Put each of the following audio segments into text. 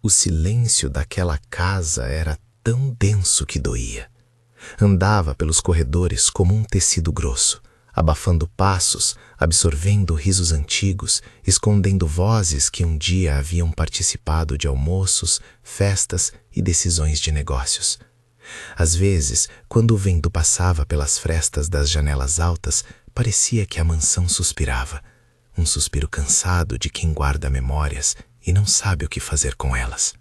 O silêncio daquela casa era tão denso que doía. Andava pelos corredores como um tecido grosso, abafando passos, absorvendo risos antigos, escondendo vozes que um dia haviam participado de almoços, festas e decisões de negócios. Às vezes, quando o vento passava pelas frestas das janelas altas, parecia que a mansão suspirava, um suspiro cansado de quem guarda memórias e não sabe o que fazer com elas.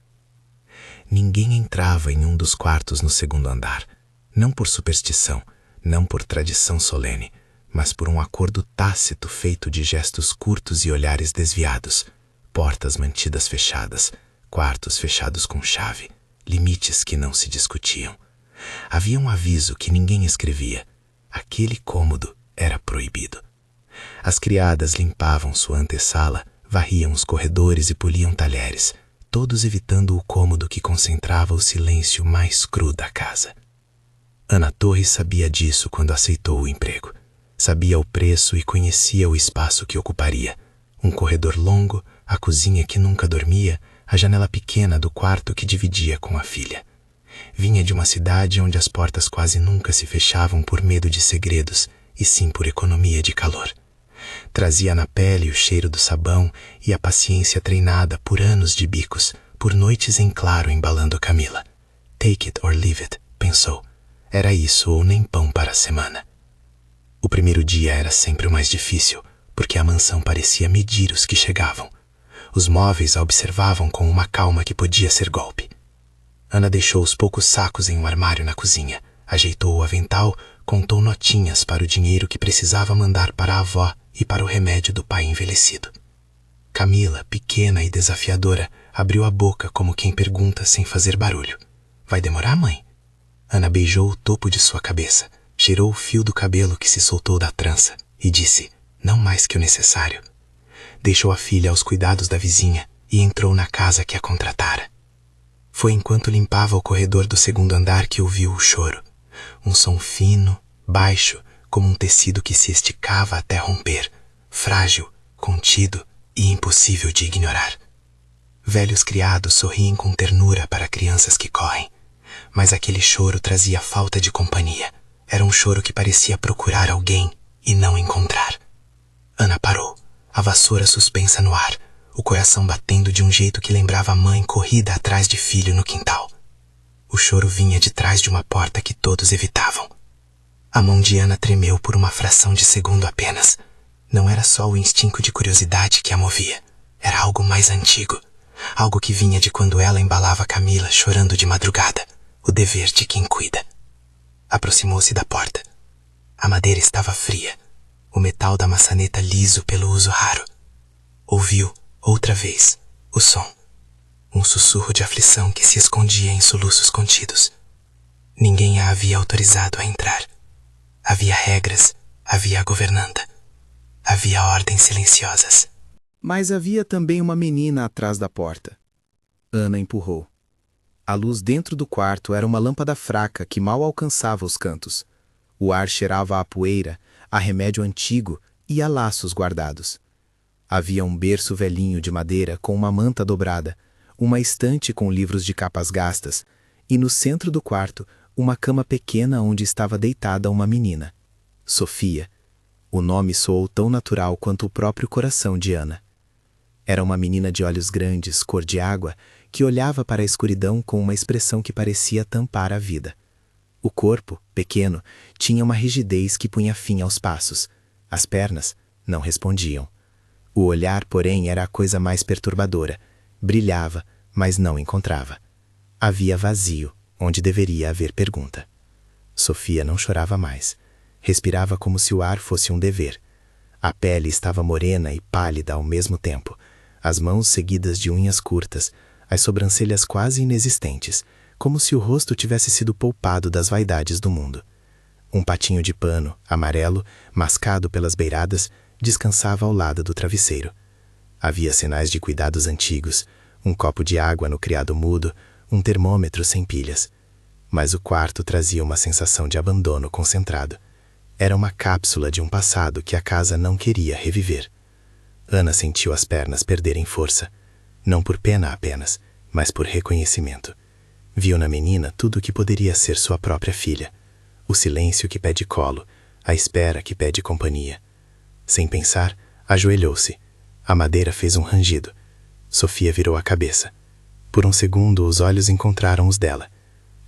Ninguém entrava em um dos quartos no segundo andar, não por superstição, não por tradição solene, mas por um acordo tácito feito de gestos curtos e olhares desviados, portas mantidas fechadas, quartos fechados com chave, limites que não se discutiam. Havia um aviso que ninguém escrevia. Aquele cômodo era proibido. As criadas limpavam sua antessala, varriam os corredores e poliam talheres, todos evitando o cômodo que concentrava o silêncio mais cru da casa. Ana Torres sabia disso quando aceitou o emprego. Sabia o preço e conhecia o espaço que ocuparia. Um corredor longo, a cozinha que nunca dormia, a janela pequena do quarto que dividia com a filha. Vinha de uma cidade onde as portas quase nunca se fechavam por medo de segredos, e sim por economia de calor. Trazia na pele o cheiro do sabão e a paciência treinada por anos de bicos, por noites em claro embalando Camila. Take it or leave it, pensou. Era isso ou nem pão para a semana. O primeiro dia era sempre o mais difícil, porque a mansão parecia medir os que chegavam. Os móveis a observavam com uma calma que podia ser golpe. Ana deixou os poucos sacos em um armário na cozinha, ajeitou o avental, contou notinhas para o dinheiro que precisava mandar para a avó e para o remédio do pai envelhecido. Camila, pequena e desafiadora, abriu a boca como quem pergunta sem fazer barulho. Vai demorar, mãe? Ana beijou o topo de sua cabeça, cheirou o fio do cabelo que se soltou da trança e disse, não mais que o necessário. Deixou a filha aos cuidados da vizinha e entrou na casa que a contratara. Foi enquanto limpava o corredor do segundo andar que ouviu o choro. Um som fino, baixo, como um tecido que se esticava até romper, frágil, contido e impossível de ignorar. Velhos criados sorriem com ternura para crianças que correm, mas aquele choro trazia falta de companhia. Era um choro que parecia procurar alguém e não encontrar. Ana parou, a vassoura suspensa no ar, o coração batendo de um jeito que lembrava a mãe corrida atrás de filho no quintal. O choro vinha de trás de uma porta que todos evitavam. A mão de Ana tremeu por uma fração de segundo apenas. Não era só o instinto de curiosidade que a movia. Era algo mais antigo. Algo que vinha de quando ela embalava Camila chorando de madrugada. O dever de quem cuida. Aproximou-se da porta. A madeira estava fria. O metal da maçaneta liso pelo uso raro. Ouviu, outra vez, o som. Um sussurro de aflição que se escondia em soluços contidos. Ninguém a havia autorizado a entrar. Havia regras, havia a governanta. Havia ordens silenciosas. Mas havia também uma menina atrás da porta. Ana empurrou. A luz dentro do quarto era uma lâmpada fraca que mal alcançava os cantos. O ar cheirava a poeira, a remédio antigo e a laços guardados. Havia um berço velhinho de madeira com uma manta dobrada, uma estante com livros de capas gastas, e no centro do quarto, uma cama pequena onde estava deitada uma menina. Sofia. O nome soou tão natural quanto o próprio coração de Ana. Era uma menina de olhos grandes, cor de água, que olhava para a escuridão com uma expressão que parecia tampar a vida. O corpo, pequeno, tinha uma rigidez que punha fim aos passos. As pernas não respondiam. O olhar, porém, era a coisa mais perturbadora. Brilhava, mas não encontrava. Havia vazio, onde deveria haver pergunta. Sofia não chorava mais. Respirava como se o ar fosse um dever. A pele estava morena e pálida ao mesmo tempo. As mãos seguidas de unhas curtas, as sobrancelhas quase inexistentes, como se o rosto tivesse sido poupado das vaidades do mundo. Um patinho de pano, amarelo, mascado pelas beiradas, descansava ao lado do travesseiro. Havia sinais de cuidados antigos, um copo de água no criado mudo, um termômetro sem pilhas. Mas o quarto trazia uma sensação de abandono concentrado. Era uma cápsula de um passado que a casa não queria reviver. Ana sentiu as pernas perderem força. Não por pena apenas, mas por reconhecimento. Viu na menina tudo o que poderia ser sua própria filha. O silêncio que pede colo, a espera que pede companhia. Sem pensar, ajoelhou-se. A madeira fez um rangido. Sofia virou a cabeça. Por um segundo, os olhos encontraram os dela.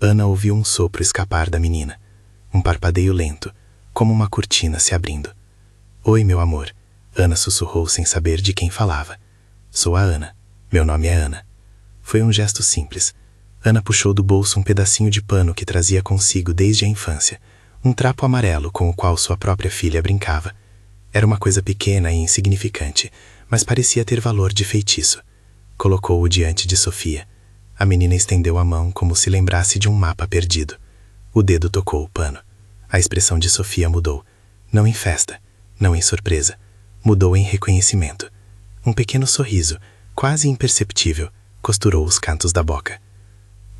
Ana ouviu um sopro escapar da menina. Um parpadeio lento, como uma cortina se abrindo. Oi, meu amor. Ana sussurrou sem saber de quem falava. Sou a Ana. Meu nome é Ana. Foi um gesto simples. Ana puxou do bolso um pedacinho de pano que trazia consigo desde a infância. Um trapo amarelo com o qual sua própria filha brincava. Era uma coisa pequena e insignificante, mas parecia ter valor de feitiço. Colocou-o diante de Sofia. A menina estendeu a mão como se lembrasse de um mapa perdido. O dedo tocou o pano. A expressão de Sofia mudou. Não em festa, não em surpresa. Mudou em reconhecimento. Um pequeno sorriso, quase imperceptível, costurou os cantos da boca.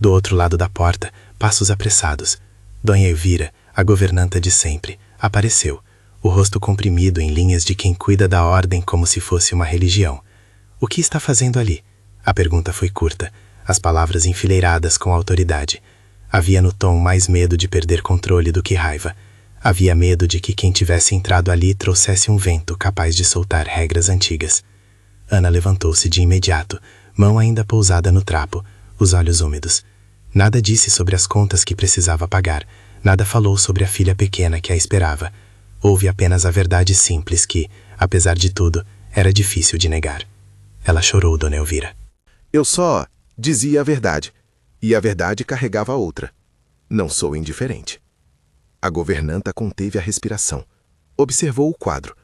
Do outro lado da porta, passos apressados. Dona Elvira, a governanta de sempre, apareceu, o rosto comprimido em linhas de quem cuida da ordem como se fosse uma religião. O que está fazendo ali? A pergunta foi curta, as palavras enfileiradas com autoridade. Havia no tom mais medo de perder controle do que raiva. Havia medo de que quem tivesse entrado ali trouxesse um vento capaz de soltar regras antigas. Ana levantou-se de imediato, mão ainda pousada no trapo, os olhos úmidos. Nada disse sobre as contas que precisava pagar, nada falou sobre a filha pequena que a esperava. Houve apenas a verdade simples que, apesar de tudo, era difícil de negar. Ela chorou, Dona Elvira. Eu só dizia a verdade, e a verdade carregava outra. Não sou indiferente. A governanta conteve a respiração. Observou o quadro.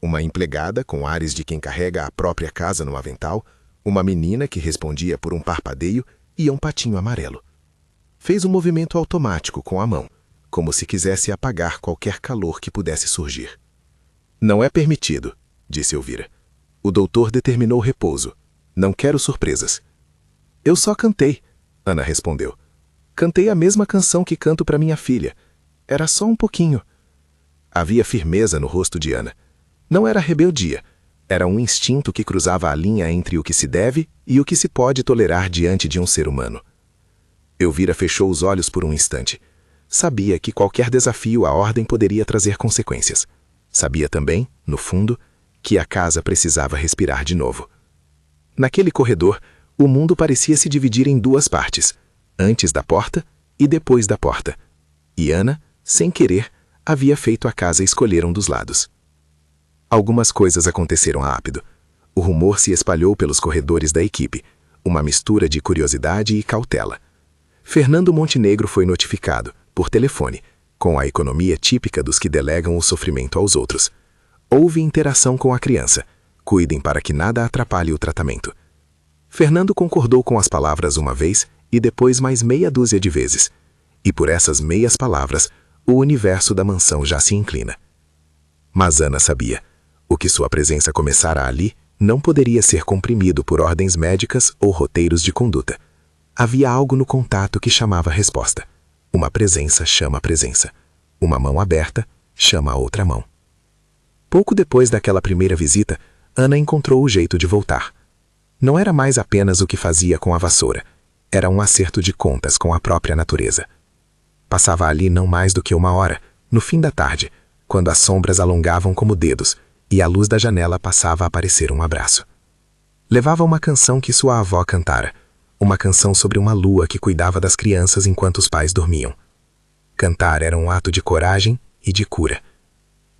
Uma empregada com ares de quem carrega a própria casa no avental, uma menina que respondia por um parpadeio e um patinho amarelo. Fez um movimento automático com a mão, como se quisesse apagar qualquer calor que pudesse surgir. Não é permitido, disse Elvira. O doutor determinou repouso. Não quero surpresas. Eu só cantei, Ana respondeu. Cantei a mesma canção que canto para minha filha. Era só um pouquinho. Havia firmeza no rosto de Ana. Não era rebeldia. Era um instinto que cruzava a linha entre o que se deve e o que se pode tolerar diante de um ser humano. Elvira fechou os olhos por um instante. Sabia que qualquer desafio à ordem poderia trazer consequências. Sabia também, no fundo, que a casa precisava respirar de novo. Naquele corredor, o mundo parecia se dividir em duas partes, antes da porta e depois da porta. E Ana, sem querer, havia feito a casa escolher um dos lados. Algumas coisas aconteceram rápido. O rumor se espalhou pelos corredores da equipe, uma mistura de curiosidade e cautela. Fernando Montenegro foi notificado, por telefone, com a economia típica dos que delegam o sofrimento aos outros. Houve interação com a criança. Cuidem para que nada atrapalhe o tratamento. Fernando concordou com as palavras uma vez e depois mais meia dúzia de vezes. E por essas meias palavras, o universo da mansão já se inclina. Mas Ana sabia. O que sua presença começara ali não poderia ser comprimido por ordens médicas ou roteiros de conduta. Havia algo no contato que chamava resposta. Uma presença chama presença. Uma mão aberta chama a outra mão. Pouco depois daquela primeira visita, Ana encontrou o jeito de voltar. Não era mais apenas o que fazia com a vassoura. Era um acerto de contas com a própria natureza. Passava ali não mais do que uma hora, no fim da tarde, quando as sombras alongavam como dedos e a luz da janela passava a parecer um abraço. Levava uma canção que sua avó cantara, uma canção sobre uma lua que cuidava das crianças enquanto os pais dormiam. Cantar era um ato de coragem e de cura.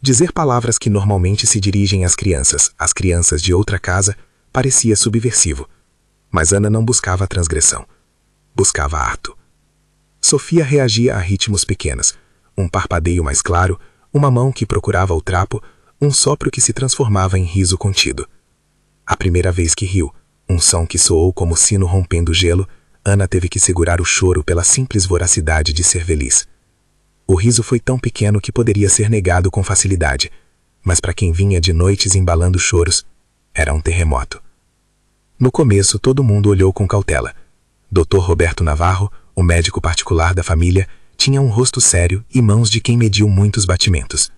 Dizer palavras que normalmente se dirigem às crianças de outra casa, parecia subversivo. Mas Ana não buscava a transgressão. Buscava ato. Sofia reagia a ritmos pequenos, um parpadeio mais claro, uma mão que procurava o trapo, um sopro que se transformava em riso contido. A primeira vez que riu, um som que soou como sino rompendo o gelo, Ana teve que segurar o choro pela simples voracidade de ser feliz. O riso foi tão pequeno que poderia ser negado com facilidade, mas para quem vinha de noites embalando choros, era um terremoto. No começo, todo mundo olhou com cautela. Dr. Roberto Navarro, o médico particular da família, tinha um rosto sério e mãos de quem mediu muitos batimentos.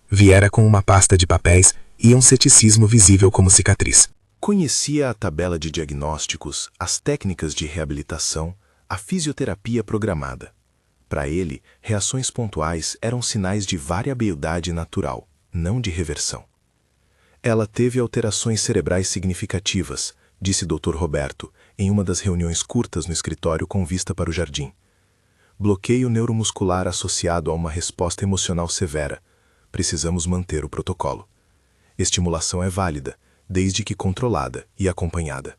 Viera com uma pasta de papéis e um ceticismo visível como cicatriz. Conhecia a tabela de diagnósticos, as técnicas de reabilitação, a fisioterapia programada. Para ele, reações pontuais eram sinais de variabilidade natural, não de reversão. Ela teve alterações cerebrais significativas, disse Dr. Roberto, em uma das reuniões curtas no escritório com vista para o jardim. Bloqueio neuromuscular associado a uma resposta emocional severa. Precisamos manter o protocolo. Estimulação é válida, desde que controlada e acompanhada.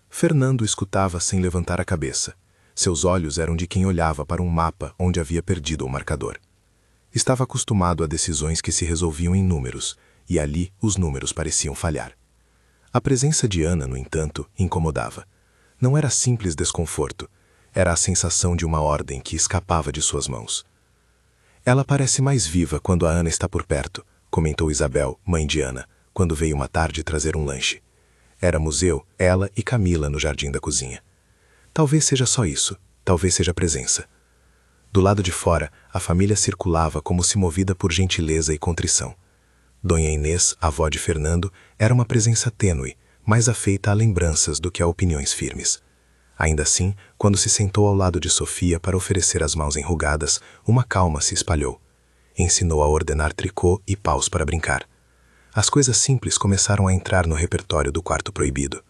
Fernando escutava sem levantar a cabeça. Seus olhos eram de quem olhava para um mapa onde havia perdido o marcador. Estava acostumado a decisões que se resolviam em números, e ali os números pareciam falhar. A presença de Ana, no entanto, incomodava. Não era simples desconforto, era a sensação de uma ordem que escapava de suas mãos. Ela parece mais viva quando a Ana está por perto, comentou Isabel, mãe de Ana, quando veio uma tarde trazer um lanche. Éramos eu, ela e Camila no jardim da cozinha. Talvez seja só isso, talvez seja a presença. Do lado de fora, a família circulava como se movida por gentileza e contrição. Dona Inês, avó de Fernando, era uma presença tênue, mais afeita a lembranças do que a opiniões firmes. Ainda assim, quando se sentou ao lado de Sofia para oferecer as mãos enrugadas, uma calma se espalhou. Ensinou a ordenar tricô e paus para brincar. As coisas simples começaram a entrar no repertório do quarto proibido.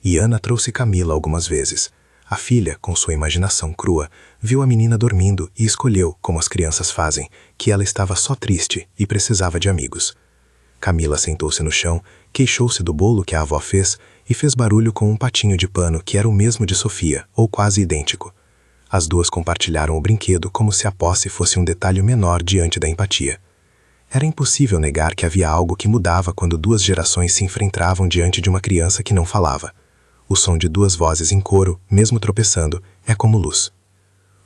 E Ana trouxe Camila algumas vezes. A filha, com sua imaginação crua, viu a menina dormindo e escolheu, como as crianças fazem, que ela estava só triste e precisava de amigos. Camila sentou-se no chão, queixou-se do bolo que a avó fez e fez barulho com um patinho de pano que era o mesmo de Sofia, ou quase idêntico. As duas compartilharam o brinquedo como se a posse fosse um detalhe menor diante da empatia. Era impossível negar que havia algo que mudava quando duas gerações se enfrentavam diante de uma criança que não falava. O som de duas vozes em coro, mesmo tropeçando, é como luz.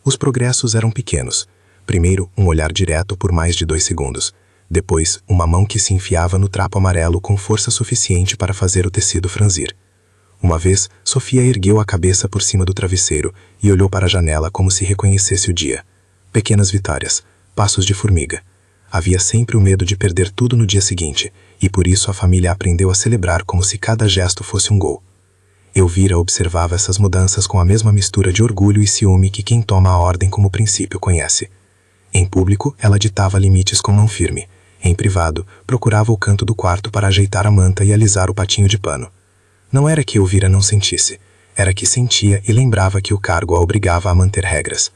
Os progressos eram pequenos. Primeiro, um olhar direto por mais de 2 segundos. Depois, uma mão que se enfiava no trapo amarelo com força suficiente para fazer o tecido franzir. Uma vez, Sofia ergueu a cabeça por cima do travesseiro e olhou para a janela como se reconhecesse o dia. Pequenas vitórias, passos de formiga. Havia sempre o medo de perder tudo no dia seguinte, e por isso a família aprendeu a celebrar como se cada gesto fosse um gol. Elvira observava essas mudanças com a mesma mistura de orgulho e ciúme que quem toma a ordem como princípio conhece. Em público, ela ditava limites com mão firme. Em privado, procurava o canto do quarto para ajeitar a manta e alisar o patinho de pano. Não era que Elvira não sentisse, era que sentia e lembrava que o cargo a obrigava a manter regras.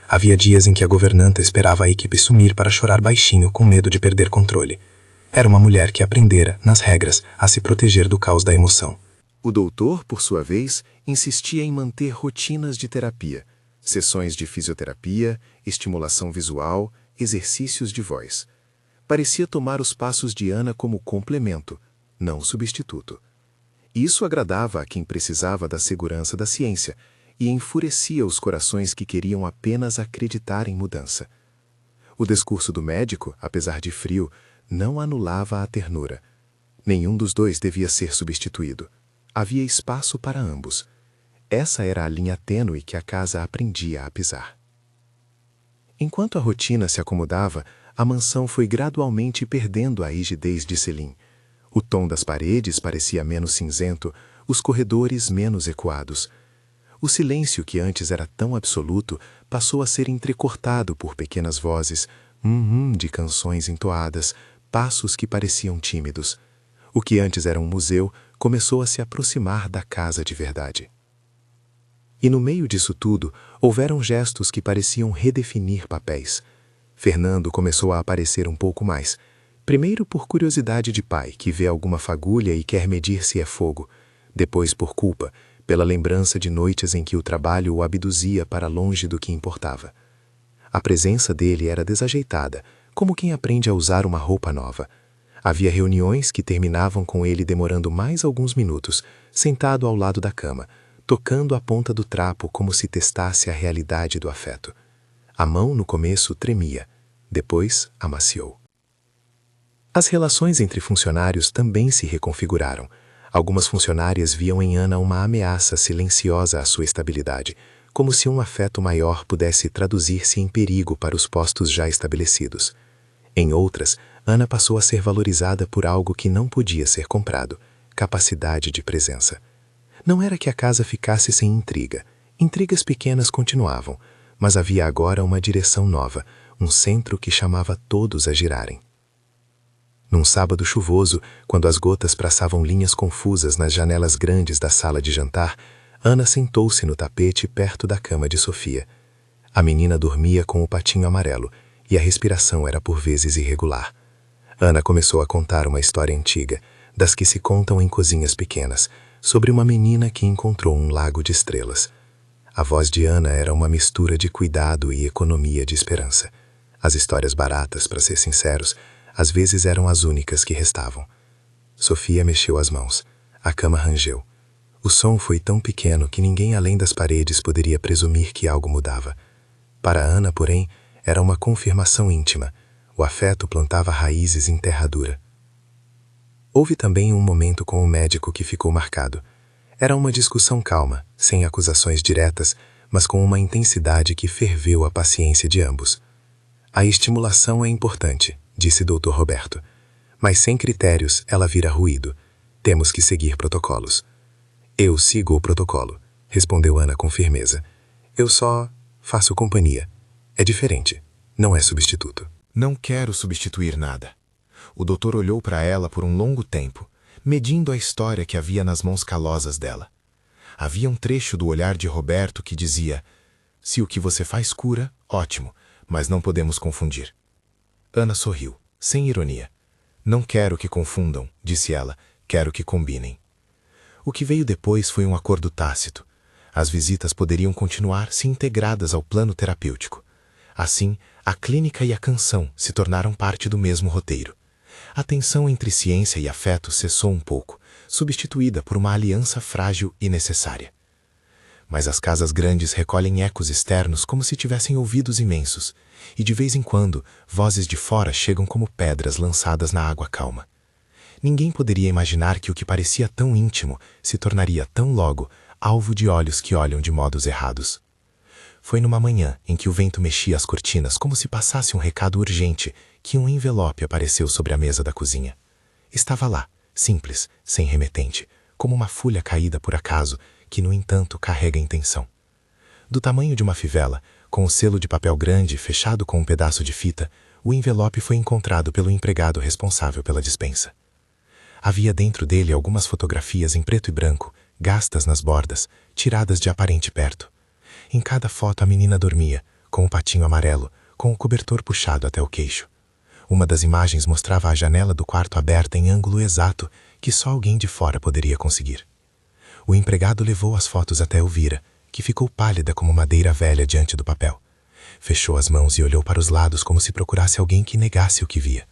Havia dias em que a governanta esperava a equipe sumir para chorar baixinho com medo de perder controle. Era uma mulher que aprendera, nas regras, a se proteger do caos da emoção. O doutor, por sua vez, insistia em manter rotinas de terapia, sessões de fisioterapia, estimulação visual, exercícios de voz. Parecia tomar os passos de Ana como complemento, não substituto. Isso agradava a quem precisava da segurança da ciência e enfurecia os corações que queriam apenas acreditar em mudança. O discurso do médico, apesar de frio, não anulava a ternura. Nenhum dos dois devia ser substituído. Havia espaço para ambos. Essa era a linha tênue que a casa aprendia a pisar. Enquanto a rotina se acomodava, a mansão foi gradualmente perdendo a rigidez de Selim. O tom das paredes parecia menos cinzento, os corredores menos ecoados. O silêncio que antes era tão absoluto passou a ser entrecortado por pequenas vozes, de canções entoadas, passos que pareciam tímidos. O que antes era um museu começou a se aproximar da casa de verdade. E no meio disso tudo, houveram gestos que pareciam redefinir papéis. Fernando começou a aparecer um pouco mais. Primeiro por curiosidade de pai, que vê alguma fagulha e quer medir se é fogo. Depois por culpa, pela lembrança de noites em que o trabalho o abduzia para longe do que importava. A presença dele era desajeitada, como quem aprende a usar uma roupa nova. Havia reuniões que terminavam com ele demorando mais alguns minutos, sentado ao lado da cama, tocando a ponta do trapo como se testasse a realidade do afeto. A mão no começo tremia, depois amaciou. As relações entre funcionários também se reconfiguraram. Algumas funcionárias viam em Ana uma ameaça silenciosa à sua estabilidade, como se um afeto maior pudesse traduzir-se em perigo para os postos já estabelecidos. Em outras, Ana passou a ser valorizada por algo que não podia ser comprado: capacidade de presença. Não era que a casa ficasse sem intriga. Intrigas pequenas continuavam, mas havia agora uma direção nova, um centro que chamava todos a girarem. Num sábado chuvoso, quando as gotas traçavam linhas confusas nas janelas grandes da sala de jantar, Ana sentou-se no tapete perto da cama de Sofia. A menina dormia com o patinho amarelo, e a respiração era por vezes irregular. Ana começou a contar uma história antiga, das que se contam em cozinhas pequenas, sobre uma menina que encontrou um lago de estrelas. A voz de Ana era uma mistura de cuidado e economia de esperança. As histórias baratas, para ser sinceros, às vezes eram as únicas que restavam. Sofia mexeu as mãos. A cama rangeu. O som foi tão pequeno que ninguém além das paredes poderia presumir que algo mudava. Para Ana, porém, era uma confirmação íntima. O afeto plantava raízes em terra dura. Houve também um momento com o médico que ficou marcado. Era uma discussão calma, sem acusações diretas, mas com uma intensidade que ferveu a paciência de ambos. A estimulação é importante, disse Dr. Roberto. Mas sem critérios, ela vira ruído. Temos que seguir protocolos. Eu sigo o protocolo, respondeu Ana com firmeza. Eu só faço companhia. É diferente, não é substituto. Não quero substituir nada. O doutor olhou para ela por um longo tempo, medindo a história que havia nas mãos calosas dela. Havia um trecho do olhar de Roberto que dizia: se o que você faz cura, ótimo, mas não podemos confundir. Ana sorriu, sem ironia. Não quero que confundam, disse ela, quero que combinem. O que veio depois foi um acordo tácito. As visitas poderiam continuar se integradas ao plano terapêutico. Assim, a clínica e a canção se tornaram parte do mesmo roteiro. A tensão entre ciência e afeto cessou um pouco, substituída por uma aliança frágil e necessária. Mas as casas grandes recolhem ecos externos como se tivessem ouvidos imensos, e de vez em quando, vozes de fora chegam como pedras lançadas na água calma. Ninguém poderia imaginar que o que parecia tão íntimo se tornaria tão logo alvo de olhos que olham de modos errados. Foi numa manhã em que o vento mexia as cortinas como se passasse um recado urgente que um envelope apareceu sobre a mesa da cozinha. Estava lá, simples, sem remetente, como uma folha caída por acaso, que no entanto carrega intenção. Do tamanho de uma fivela, com o selo de papel grande fechado com um pedaço de fita, o envelope foi encontrado pelo empregado responsável pela despensa. Havia dentro dele algumas fotografias em preto e branco, gastas nas bordas, tiradas de aparente perto. Em cada foto a menina dormia, com o patinho amarelo, com o cobertor puxado até o queixo. Uma das imagens mostrava a janela do quarto aberta em ângulo exato que só alguém de fora poderia conseguir. O empregado levou as fotos até Elvira, que ficou pálida como madeira velha diante do papel. Fechou as mãos e olhou para os lados como se procurasse alguém que negasse o que via.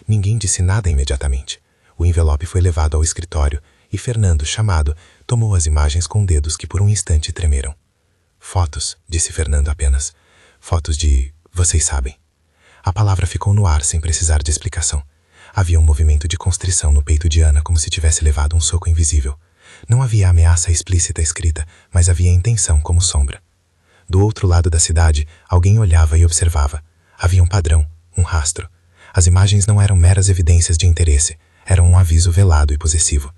Ninguém disse nada imediatamente. O envelope foi levado ao escritório e Fernando, chamado, tomou as imagens com dedos que por um instante tremeram. Fotos, disse Fernando apenas. Fotos de... vocês sabem. A palavra ficou no ar sem precisar de explicação. Havia um movimento de constrição no peito de Ana como se tivesse levado um soco invisível. Não havia ameaça explícita escrita, mas havia intenção como sombra. Do outro lado da cidade, alguém olhava e observava. Havia um padrão, um rastro. As imagens não eram meras evidências de interesse, eram um aviso velado e possessivo.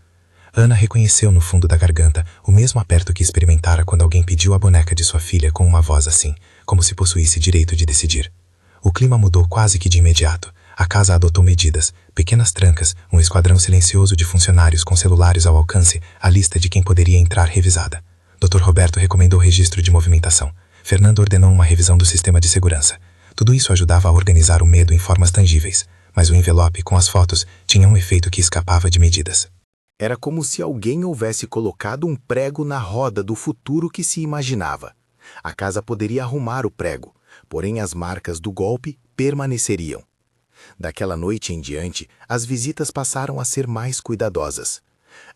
Ana reconheceu no fundo da garganta o mesmo aperto que experimentara quando alguém pediu a boneca de sua filha com uma voz assim, como se possuísse direito de decidir. O clima mudou quase que de imediato. A casa adotou medidas, pequenas trancas, um esquadrão silencioso de funcionários com celulares ao alcance, a lista de quem poderia entrar revisada. Dr. Roberto recomendou registro de movimentação. Fernando ordenou uma revisão do sistema de segurança. Tudo isso ajudava a organizar o medo em formas tangíveis, mas o envelope com as fotos tinha um efeito que escapava de medidas. Era como se alguém houvesse colocado um prego na roda do futuro que se imaginava. A casa poderia arrumar o prego, porém as marcas do golpe permaneceriam. Daquela noite em diante, as visitas passaram a ser mais cuidadosas.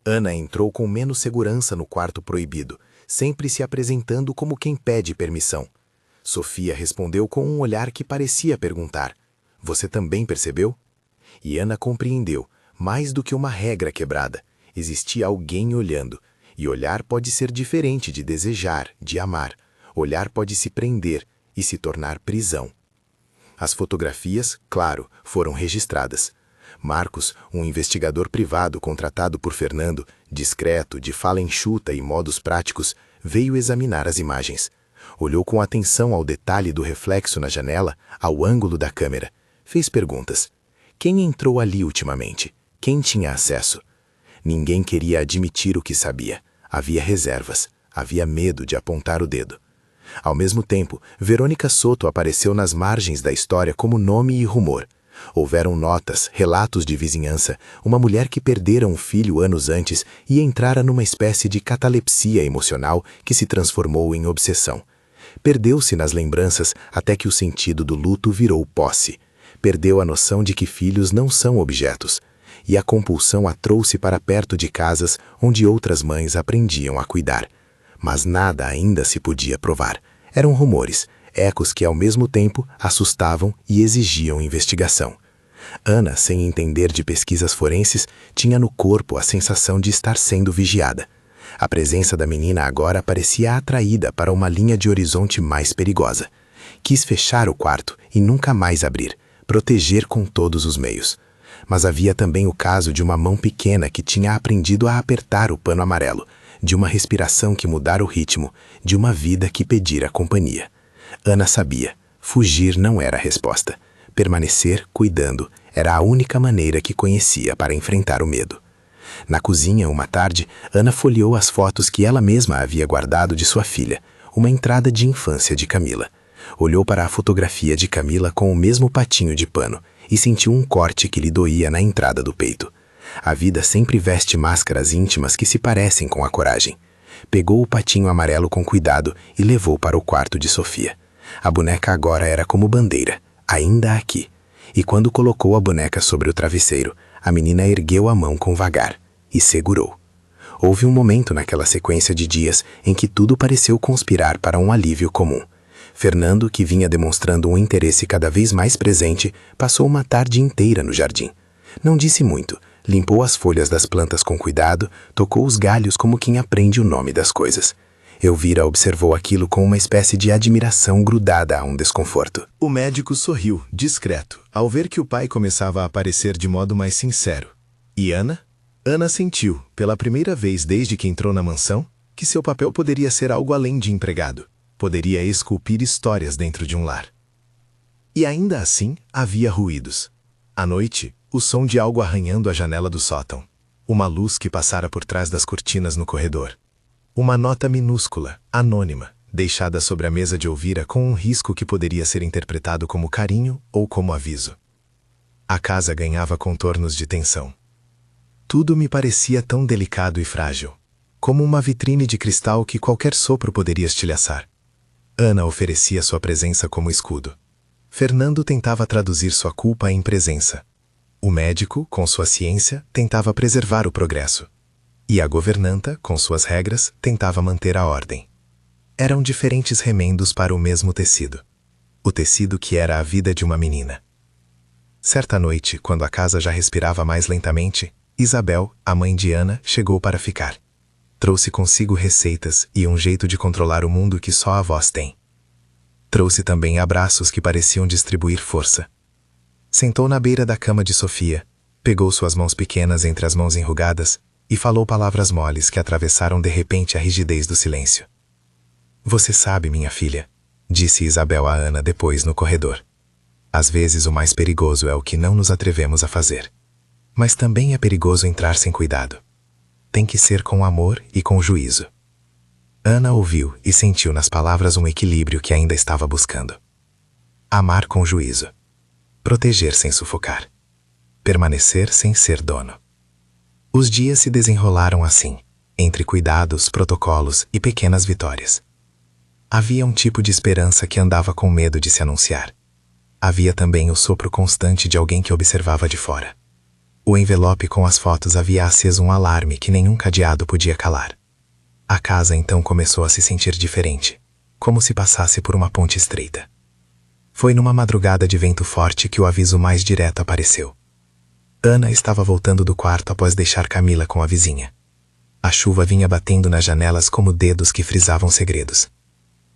Ana entrou com menos segurança no quarto proibido, sempre se apresentando como quem pede permissão. Sofia respondeu com um olhar que parecia perguntar: "Você também percebeu?" E Ana compreendeu, mais do que uma regra quebrada. Existia alguém olhando, e olhar pode ser diferente de desejar, de amar. Olhar pode se prender e se tornar prisão. As fotografias, claro, foram registradas, Marcos, um investigador privado contratado por Fernando, discreto, de fala enxuta e modos práticos, veio examinar as imagens. Olhou com atenção ao detalhe do reflexo na janela, ao ângulo da câmera. Fez perguntas. Quem entrou ali ultimamente? Quem tinha acesso? Ninguém queria admitir o que sabia. Havia reservas. Havia medo de apontar o dedo. Ao mesmo tempo, Verônica Soto apareceu nas margens da história como nome e rumor. Houveram notas, relatos de vizinhança, uma mulher que perdera um filho anos antes e entrara numa espécie de catalepsia emocional que se transformou em obsessão. Perdeu-se nas lembranças até que o sentido do luto virou posse. Perdeu a noção de que filhos não são objetos. E a compulsão a trouxe para perto de casas onde outras mães aprendiam a cuidar. Mas nada ainda se podia provar. Eram rumores, ecos que ao mesmo tempo assustavam e exigiam investigação. Ana, sem entender de pesquisas forenses, tinha no corpo a sensação de estar sendo vigiada. A presença da menina agora parecia atraída para uma linha de horizonte mais perigosa. Quis fechar o quarto e nunca mais abrir, proteger com todos os meios. Mas havia também o caso de uma mão pequena que tinha aprendido a apertar o pano amarelo, de uma respiração que mudara o ritmo, de uma vida que pedira companhia. Ana sabia, fugir não era a resposta. Permanecer, cuidando, era a única maneira que conhecia para enfrentar o medo. Na cozinha, uma tarde, Ana folheou as fotos que ela mesma havia guardado de sua filha, uma entrada de infância de Camila. Olhou para a fotografia de Camila com o mesmo patinho de pano e sentiu um corte que lhe doía na entrada do peito. A vida sempre veste máscaras íntimas que se parecem com a coragem. Pegou o patinho amarelo com cuidado e levou para o quarto de Sofia. A boneca agora era como bandeira, ainda aqui. E quando colocou a boneca sobre o travesseiro, a menina ergueu a mão com vagar e segurou. Houve um momento naquela sequência de dias em que tudo pareceu conspirar para um alívio comum. Fernando, que vinha demonstrando um interesse cada vez mais presente, passou uma tarde inteira no jardim. Não disse muito, limpou as folhas das plantas com cuidado, tocou os galhos como quem aprende o nome das coisas. Elvira observou aquilo com uma espécie de admiração grudada a um desconforto. O médico sorriu, discreto, ao ver que o pai começava a aparecer de modo mais sincero. E Ana? Ana sentiu, pela primeira vez desde que entrou na mansão, que seu papel poderia ser algo além de empregado. Poderia esculpir histórias dentro de um lar. E ainda assim, havia ruídos. À noite, o som de algo arranhando a janela do sótão. Uma luz que passara por trás das cortinas no corredor. Uma nota minúscula, anônima, deixada sobre a mesa de Elvira com um risco que poderia ser interpretado como carinho ou como aviso. A casa ganhava contornos de tensão. Tudo me parecia tão delicado e frágil, como uma vitrine de cristal que qualquer sopro poderia estilhaçar. Ana oferecia sua presença como escudo. Fernando tentava traduzir sua culpa em presença. O médico, com sua ciência, tentava preservar o progresso. E a governanta, com suas regras, tentava manter a ordem. Eram diferentes remendos para o mesmo tecido. O tecido que era a vida de uma menina. Certa noite, quando a casa já respirava mais lentamente, Isabel, a mãe de Ana, chegou para ficar. Trouxe consigo receitas e um jeito de controlar o mundo que só a voz tem. Trouxe também abraços que pareciam distribuir força. Sentou na beira da cama de Sofia, pegou suas mãos pequenas entre as mãos enrugadas e falou palavras moles que atravessaram de repente a rigidez do silêncio. Você sabe, minha filha, disse Isabel a Ana depois no corredor. Às vezes o mais perigoso é o que não nos atrevemos a fazer. Mas também é perigoso entrar sem cuidado. Tem que ser com amor e com juízo. Ana ouviu e sentiu nas palavras um equilíbrio que ainda estava buscando. Amar com juízo. Proteger sem sufocar. Permanecer sem ser dono. Os dias se desenrolaram assim, entre cuidados, protocolos e pequenas vitórias. Havia um tipo de esperança que andava com medo de se anunciar. Havia também o sopro constante de alguém que observava de fora. O envelope com as fotos havia aceso um alarme que nenhum cadeado podia calar. A casa então começou a se sentir diferente, como se passasse por uma ponte estreita. Foi numa madrugada de vento forte que o aviso mais direto apareceu. Ana estava voltando do quarto após deixar Camila com a vizinha. A chuva vinha batendo nas janelas como dedos que frisavam segredos.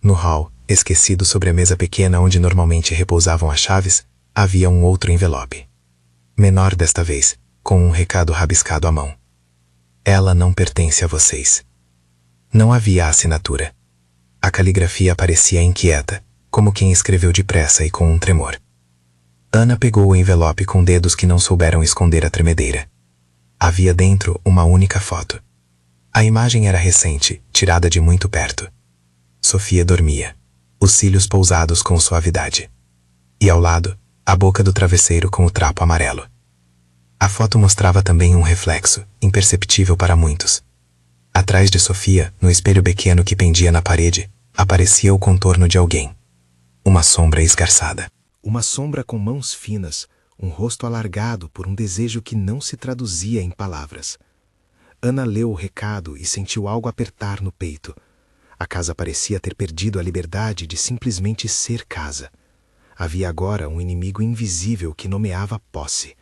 No hall, esquecido sobre a mesa pequena onde normalmente repousavam as chaves, havia um outro envelope. menor desta vez, com um recado rabiscado à mão. Ela não pertence a vocês. Não havia assinatura. A caligrafia parecia inquieta, como quem escreveu depressa e com um tremor. Ana pegou o envelope com dedos que não souberam esconder a tremedeira. Havia dentro uma única foto. A imagem era recente, tirada de muito perto. Sofia dormia, os cílios pousados com suavidade. E ao lado, a boca do travesseiro com o trapo amarelo. A foto mostrava também um reflexo, imperceptível para muitos. Atrás de Sofia, no espelho pequeno que pendia na parede, aparecia o contorno de alguém. Uma sombra esgarçada. Uma sombra com mãos finas, um rosto alargado por um desejo que não se traduzia em palavras. Ana leu o recado e sentiu algo apertar no peito. A casa parecia ter perdido a liberdade de simplesmente ser casa. Havia agora um inimigo invisível que nomeava posse.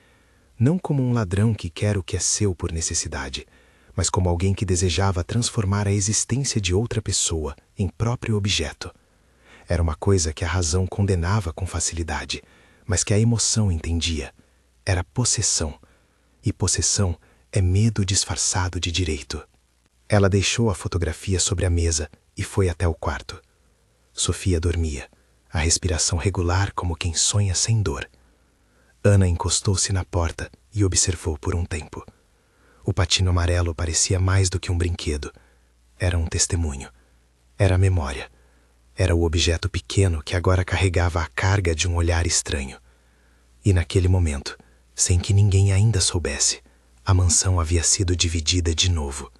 Não como um ladrão que quer o que é seu por necessidade, mas como alguém que desejava transformar a existência de outra pessoa em próprio objeto. Era uma coisa que a razão condenava com facilidade, mas que a emoção entendia. Era possessão. E possessão é medo disfarçado de direito. Ela deixou a fotografia sobre a mesa e foi até o quarto. Sofia dormia, a respiração regular como quem sonha sem dor. Ana encostou-se na porta e observou por um tempo. O patino amarelo parecia mais do que um brinquedo. Era um testemunho. Era a memória. Era o objeto pequeno que agora carregava a carga de um olhar estranho. E naquele momento, sem que ninguém ainda soubesse, a mansão havia sido dividida de novo,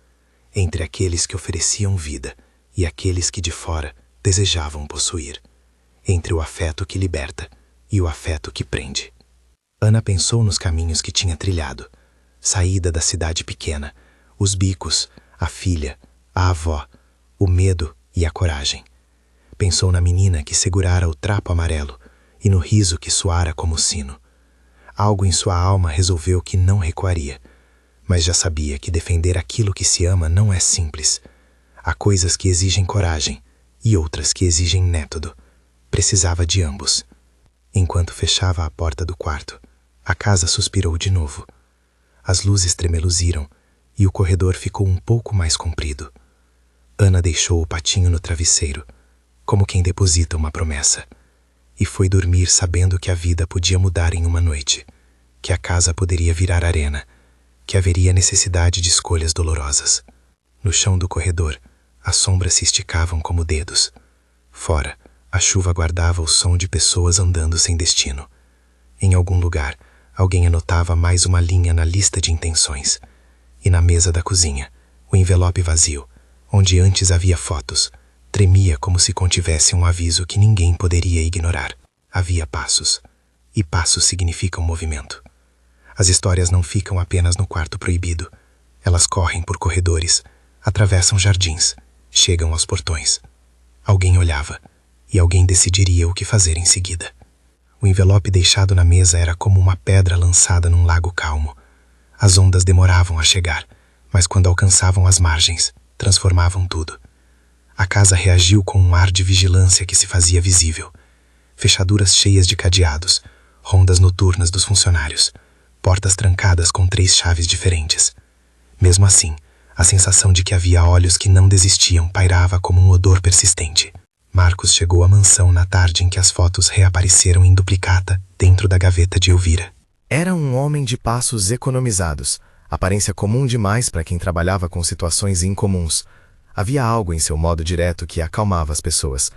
entre aqueles que ofereciam vida e aqueles que de fora desejavam possuir, entre o afeto que liberta e o afeto que prende. Ana pensou nos caminhos que tinha trilhado, saída da cidade pequena, os bicos, a filha, a avó, o medo e a coragem. Pensou na menina que segurara o trapo amarelo e no riso que soara como sino. Algo em sua alma resolveu que não recuaria, mas já sabia que defender aquilo que se ama não é simples. Há coisas que exigem coragem e outras que exigem método. Precisava de ambos. Enquanto fechava a porta do quarto, a casa suspirou de novo. As luzes tremeluziram e o corredor ficou um pouco mais comprido. Ana deixou o patinho no travesseiro, como quem deposita uma promessa, e foi dormir sabendo que a vida podia mudar em uma noite, que a casa poderia virar arena, que haveria necessidade de escolhas dolorosas. No chão do corredor, as sombras se esticavam como dedos. Fora, a chuva guardava o som de pessoas andando sem destino. Em algum lugar, alguém anotava mais uma linha na lista de intenções. E na mesa da cozinha, o envelope vazio, onde antes havia fotos, tremia como se contivesse um aviso que ninguém poderia ignorar. Havia passos, e passos significam movimento. As histórias não ficam apenas no quarto proibido. Elas correm por corredores, atravessam jardins, chegam aos portões. Alguém olhava, e alguém decidiria o que fazer em seguida. O envelope deixado na mesa era como uma pedra lançada num lago calmo. As ondas demoravam a chegar, mas quando alcançavam as margens, transformavam tudo. A casa reagiu com um ar de vigilância que se fazia visível. Fechaduras cheias de cadeados, rondas noturnas dos funcionários, portas trancadas com 3 chaves diferentes. Mesmo assim, a sensação de que havia olhos que não desistiam pairava como um odor persistente. Marcos chegou à mansão na tarde em que as fotos reapareceram em duplicata dentro da gaveta de Elvira. Era um homem de passos economizados, aparência comum demais para quem trabalhava com situações incomuns. Havia algo em seu modo direto que acalmava as pessoas.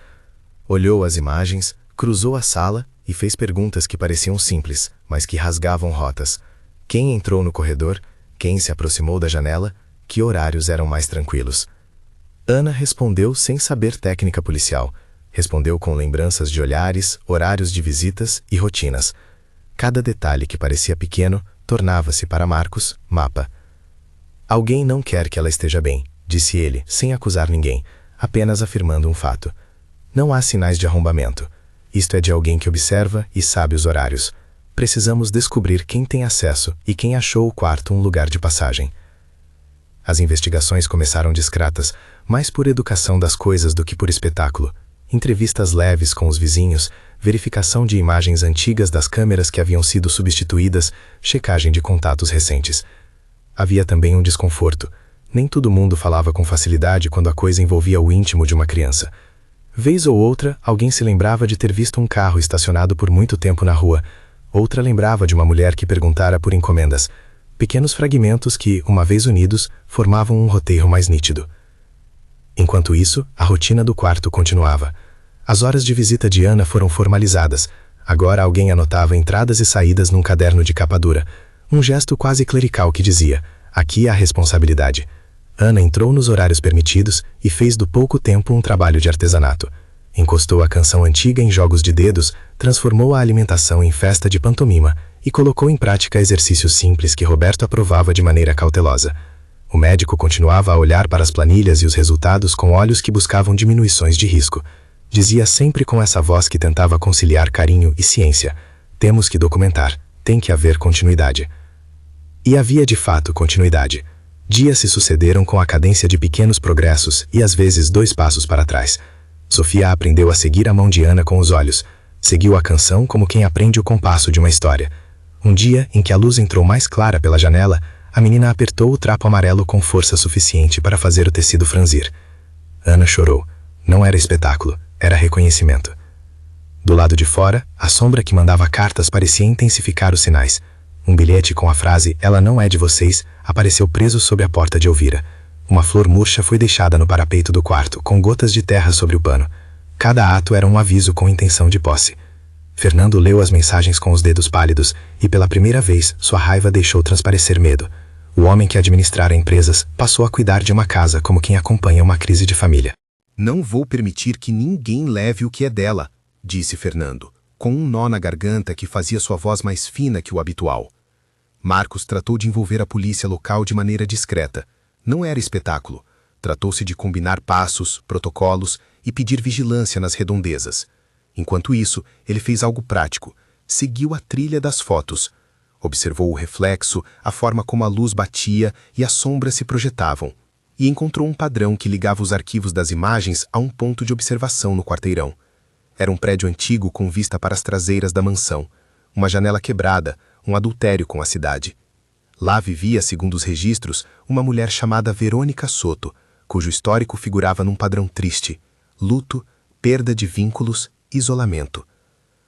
Olhou as imagens, cruzou a sala e fez perguntas que pareciam simples, mas que rasgavam rotas. Quem entrou no corredor? Quem se aproximou da janela? Que horários eram mais tranquilos? Ana respondeu sem saber técnica policial. Respondeu com lembranças de olhares, horários de visitas e rotinas. Cada detalhe que parecia pequeno tornava-se para Marcos mapa. Alguém não quer que ela esteja bem, disse ele, sem acusar ninguém, apenas afirmando um fato. Não há sinais de arrombamento. Isto é de alguém que observa e sabe os horários. Precisamos descobrir quem tem acesso e quem achou o quarto um lugar de passagem. As investigações começaram discretas, mais por educação das coisas do que por espetáculo. entrevistas leves com os vizinhos, verificação de imagens antigas das câmeras que haviam sido substituídas, checagem de contatos recentes. Havia também um desconforto. Nem todo mundo falava com facilidade quando a coisa envolvia o íntimo de uma criança. Vez ou outra, alguém se lembrava de ter visto um carro estacionado por muito tempo na rua. Outra lembrava de uma mulher que perguntara por encomendas. Pequenos fragmentos que, uma vez unidos, formavam um roteiro mais nítido. Enquanto isso, a rotina do quarto continuava. As horas de visita de Ana foram formalizadas. Agora alguém anotava entradas e saídas num caderno de capa dura. Um gesto quase clerical que dizia: aqui há responsabilidade. Ana entrou nos horários permitidos e fez do pouco tempo um trabalho de artesanato. Encostou a canção antiga em jogos de dedos, transformou a alimentação em festa de pantomima e colocou em prática exercícios simples que Roberto aprovava de maneira cautelosa. O médico continuava a olhar para as planilhas e os resultados com olhos que buscavam diminuições de risco. Dizia sempre com essa voz que tentava conciliar carinho e ciência: temos que documentar, tem que haver continuidade. E havia de fato continuidade. Dias se sucederam com a cadência de pequenos progressos e às vezes 2 passos para trás. Sofia aprendeu a seguir a mão de Ana com os olhos. Seguiu a canção como quem aprende o compasso de uma história. Um dia, em que a luz entrou mais clara pela janela, a menina apertou o trapo amarelo com força suficiente para fazer o tecido franzir. Ana chorou. Não era espetáculo, era reconhecimento. Do lado de fora, a sombra que mandava cartas parecia intensificar os sinais. Um bilhete com a frase "Ela não é de vocês" apareceu preso sob a porta de Elvira. Uma flor murcha foi deixada no parapeito do quarto, com gotas de terra sobre o pano. Cada ato era um aviso com intenção de posse. Fernando leu as mensagens com os dedos pálidos e, pela primeira vez, sua raiva deixou transparecer medo. O homem que administrara empresas passou a cuidar de uma casa como quem acompanha uma crise de família. Não vou permitir que ninguém leve o que é dela, disse Fernando, com um nó na garganta que fazia sua voz mais fina que o habitual. Marcos tratou de envolver a polícia local de maneira discreta. Não era espetáculo. Tratou-se de combinar passos, protocolos e pedir vigilância nas redondezas. Enquanto isso, ele fez algo prático. Seguiu a trilha das fotos. Observou o reflexo, a forma como a luz batia e as sombras se projetavam. E encontrou um padrão que ligava os arquivos das imagens a um ponto de observação no quarteirão. Era um prédio antigo com vista para as traseiras da mansão. Uma janela quebrada, um adultério com a cidade. Lá vivia, segundo os registros, uma mulher chamada Verônica Soto, cujo histórico figurava num padrão triste: luto, perda de vínculos, isolamento.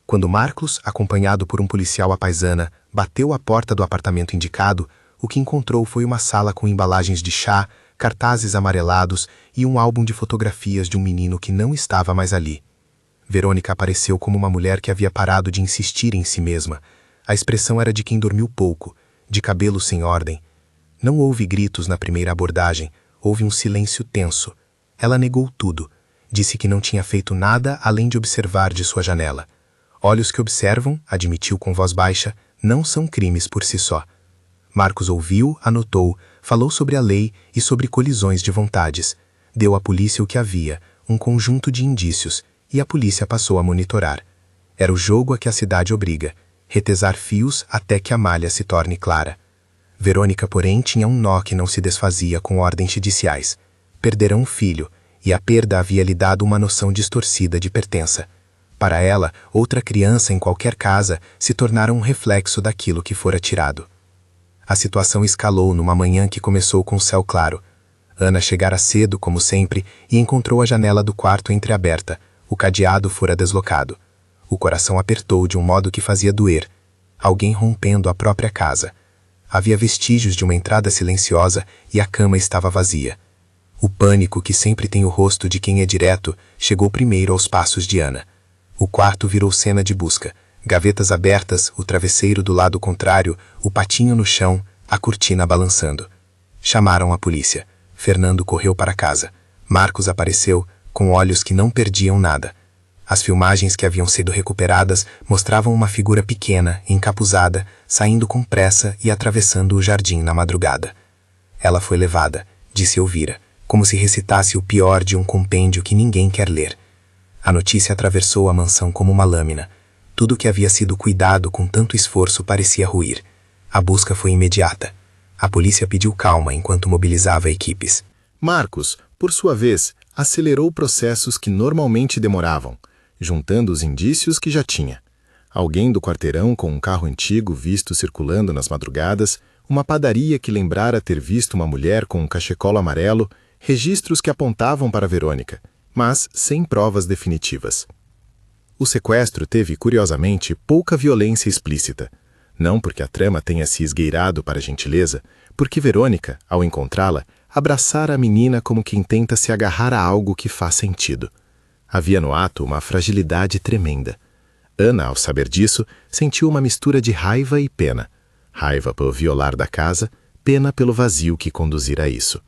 Quando Marcos, acompanhado por um policial à paisana, bateu à porta do apartamento indicado, o que encontrou foi uma sala com embalagens de chá, cartazes amarelados e um álbum de fotografias de um menino que não estava mais ali. Verônica apareceu como uma mulher que havia parado de insistir em si mesma. A expressão era de quem dormiu pouco, de cabelo sem ordem. Não houve gritos na primeira abordagem, houve um silêncio tenso. Ela negou tudo. Disse que não tinha feito nada além de observar de sua janela. Olhos que observam, admitiu com voz baixa, não são crimes por si só. Marcos ouviu, anotou, falou sobre a lei e sobre colisões de vontades. Deu à polícia o que havia, um conjunto de indícios, e a polícia passou a monitorar. Era o jogo a que a cidade obriga: retesar fios até que a malha se torne clara. Verônica, porém, tinha um nó que não se desfazia com ordens judiciais. Perdera um filho, e a perda havia lhe dado uma noção distorcida de pertença. Para ela, outra criança em qualquer casa se tornara um reflexo daquilo que fora tirado. A situação escalou numa manhã que começou com o céu claro. Ana chegara cedo, como sempre, e encontrou a janela do quarto entreaberta. O cadeado fora deslocado. O coração apertou de um modo que fazia doer. Alguém rompendo a própria casa. Havia vestígios de uma entrada silenciosa e a cama estava vazia. O pânico, que sempre tem o rosto de quem é direto, chegou primeiro aos passos de Ana. O quarto virou cena de busca. Gavetas abertas, o travesseiro do lado contrário, o patinho no chão, a cortina balançando. Chamaram a polícia. Fernando correu para casa. Marcos apareceu, com olhos que não perdiam nada. As filmagens que haviam sido recuperadas mostravam uma figura pequena, encapuzada, saindo com pressa e atravessando o jardim na madrugada. Ela foi levada, disse Elvira, como se recitasse o pior de um compêndio que ninguém quer ler. A notícia atravessou a mansão como uma lâmina. Tudo que havia sido cuidado com tanto esforço parecia ruir. A busca foi imediata. A polícia pediu calma enquanto mobilizava equipes. Marcos, por sua vez, acelerou processos que normalmente demoravam, juntando os indícios que já tinha. Alguém do quarteirão com um carro antigo visto circulando nas madrugadas, uma padaria que lembrara ter visto uma mulher com um cachecol amarelo, registros que apontavam para Verônica, mas sem provas definitivas. O sequestro teve, curiosamente, pouca violência explícita. Não porque a trama tenha se esgueirado para a gentileza, porque Verônica, ao encontrá-la, abraçara a menina como quem tenta se agarrar a algo que faz sentido. Havia no ato uma fragilidade tremenda. Ana, ao saber disso, sentiu uma mistura de raiva e pena. Raiva pelo violar da casa, pena pelo vazio que conduzira a isso.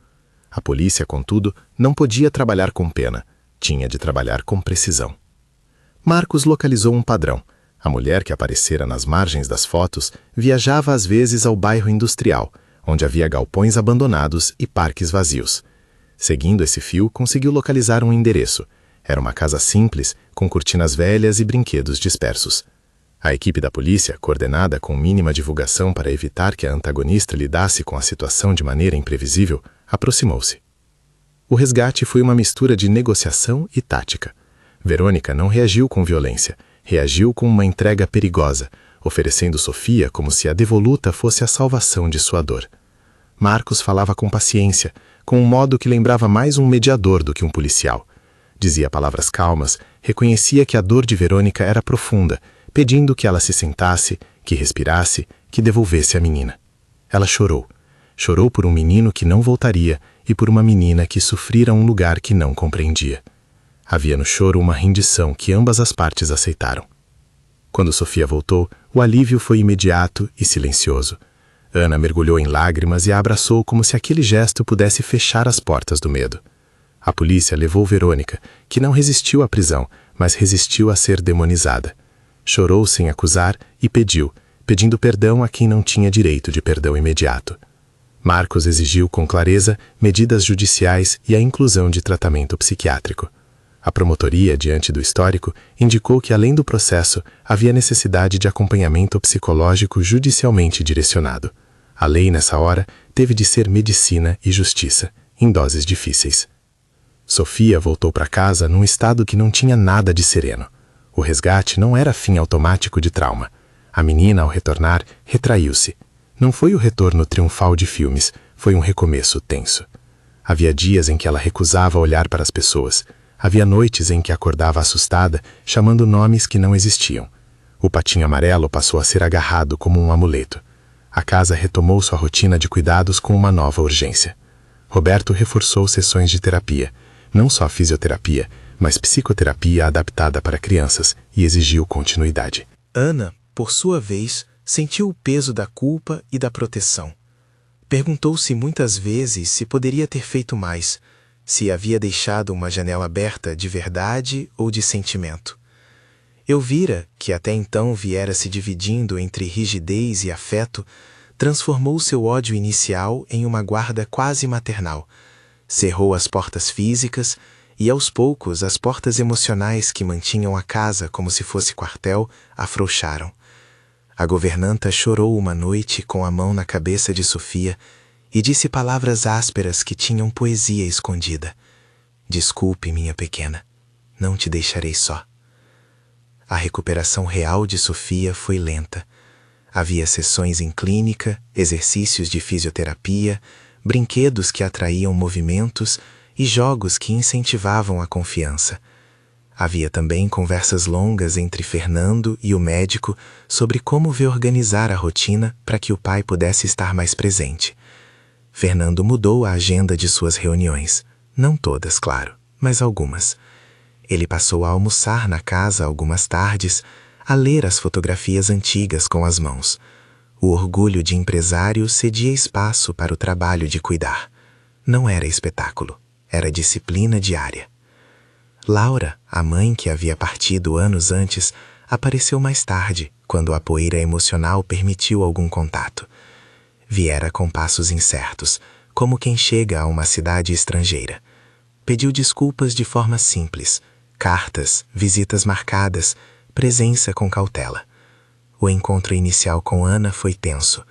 A polícia, contudo, não podia trabalhar com pena. Tinha de trabalhar com precisão. Marcos localizou um padrão. A mulher que aparecera nas margens das fotos viajava às vezes ao bairro industrial, onde havia galpões abandonados e parques vazios. Seguindo esse fio, conseguiu localizar um endereço. Era uma casa simples, com cortinas velhas e brinquedos dispersos. A equipe da polícia, coordenada com mínima divulgação para evitar que a antagonista lidasse com a situação de maneira imprevisível, aproximou-se. O resgate foi uma mistura de negociação e tática. Verônica não reagiu com violência, reagiu com uma entrega perigosa, oferecendo Sofia como se a devoluta fosse a salvação de sua dor. Marcos falava com paciência, com um modo que lembrava mais um mediador do que um policial. Dizia palavras calmas, reconhecia que a dor de Verônica era profunda, pedindo que ela se sentasse, que respirasse, que devolvesse a menina. Ela chorou. Chorou por um menino que não voltaria e por uma menina que sofrira um lugar que não compreendia. Havia no choro uma rendição que ambas as partes aceitaram. Quando Sofia voltou, o alívio foi imediato e silencioso. Ana mergulhou em lágrimas e a abraçou como se aquele gesto pudesse fechar as portas do medo. A polícia levou Verônica, que não resistiu à prisão, mas resistiu a ser demonizada. Chorou sem acusar e pedindo perdão a quem não tinha direito de perdão imediato. Marcos exigiu com clareza medidas judiciais e a inclusão de tratamento psiquiátrico. A promotoria, diante do histórico, indicou que, além do processo, havia necessidade de acompanhamento psicológico judicialmente direcionado. A lei, nessa hora, teve de ser medicina e justiça, em doses difíceis. Sofia voltou para casa num estado que não tinha nada de sereno. O resgate não era fim automático de trauma. A menina, ao retornar, retraiu-se. Não foi o retorno triunfal de filmes, foi um recomeço tenso. Havia dias em que ela recusava olhar para as pessoas. Havia noites em que acordava assustada, chamando nomes que não existiam. O patinho amarelo passou a ser agarrado como um amuleto. A casa retomou sua rotina de cuidados com uma nova urgência. Roberto reforçou sessões de terapia. Não só fisioterapia, mas psicoterapia adaptada para crianças, e exigiu continuidade. Ana, por sua vez, sentiu o peso da culpa e da proteção. Perguntou-se muitas vezes se poderia ter feito mais, se havia deixado uma janela aberta de verdade ou de sentimento. Elvira, que até então viera se dividindo entre rigidez e afeto, transformou seu ódio inicial em uma guarda quase maternal. Cerrou as portas físicas e, aos poucos, as portas emocionais que mantinham a casa como se fosse quartel afrouxaram. A governanta chorou uma noite com a mão na cabeça de Sofia e disse palavras ásperas que tinham poesia escondida. Desculpe, minha pequena, não te deixarei só. A recuperação real de Sofia foi lenta. Havia sessões em clínica, exercícios de fisioterapia, brinquedos que atraíam movimentos e jogos que incentivavam a confiança. Havia também conversas longas entre Fernando e o médico sobre como reorganizar a rotina para que o pai pudesse estar mais presente. Fernando mudou a agenda de suas reuniões. Não todas, claro, mas algumas. Ele passou a almoçar na casa algumas tardes, a ler as fotografias antigas com as mãos. O orgulho de empresário cedia espaço para o trabalho de cuidar. Não era espetáculo, era disciplina diária. Laura, a mãe que havia partido anos antes, apareceu mais tarde, quando a poeira emocional permitiu algum contato. Viera com passos incertos, como quem chega a uma cidade estrangeira. Pediu desculpas de forma simples, cartas, visitas marcadas, presença com cautela. O encontro inicial com Ana foi tenso.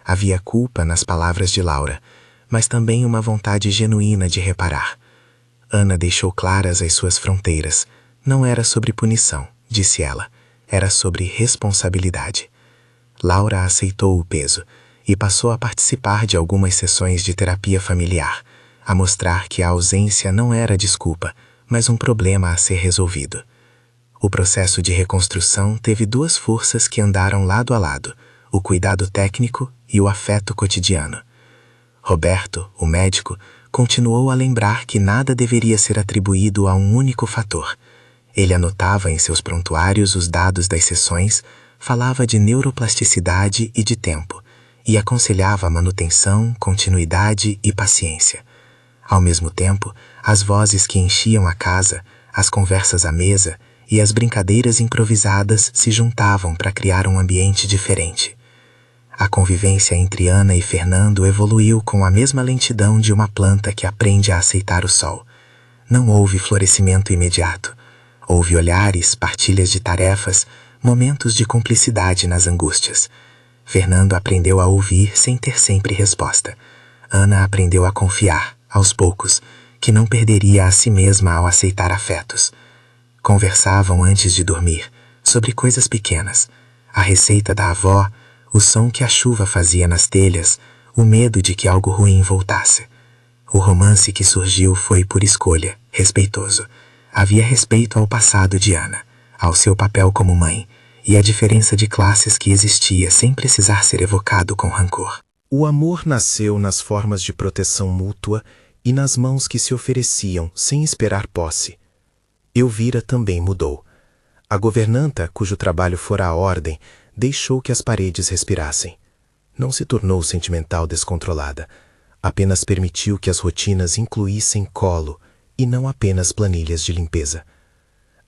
Havia culpa nas palavras de Laura, mas também uma vontade genuína de reparar. Ana deixou claras as suas fronteiras. Não era sobre punição, disse ela. Era sobre responsabilidade. Laura aceitou o peso e passou a participar de algumas sessões de terapia familiar, a mostrar que a ausência não era desculpa, mas um problema a ser resolvido. O processo de reconstrução teve duas forças que andaram lado a lado, o cuidado técnico e o afeto cotidiano. Roberto, o médico, continuou a lembrar que nada deveria ser atribuído a um único fator. Ele anotava em seus prontuários os dados das sessões, falava de neuroplasticidade e de tempo, e aconselhava manutenção, continuidade e paciência. Ao mesmo tempo, as vozes que enchiam a casa, as conversas à mesa e as brincadeiras improvisadas se juntavam para criar um ambiente diferente. A convivência entre Ana e Fernando evoluiu com a mesma lentidão de uma planta que aprende a aceitar o sol. Não houve florescimento imediato. Houve olhares, partilhas de tarefas, momentos de cumplicidade nas angústias. Fernando aprendeu a ouvir sem ter sempre resposta. Ana aprendeu a confiar, aos poucos, que não perderia a si mesma ao aceitar afetos. Conversavam antes de dormir, sobre coisas pequenas. A receita da avó, o som que a chuva fazia nas telhas, o medo de que algo ruim voltasse. O romance que surgiu foi por escolha, respeitoso. Havia respeito ao passado de Ana, ao seu papel como mãe, e à diferença de classes que existia sem precisar ser evocado com rancor. O amor nasceu nas formas de proteção mútua e nas mãos que se ofereciam sem esperar posse. Elvira também mudou. A governanta, cujo trabalho fora a ordem, deixou que as paredes respirassem. Não se tornou sentimental descontrolada, apenas permitiu que as rotinas incluíssem colo e não apenas planilhas de limpeza.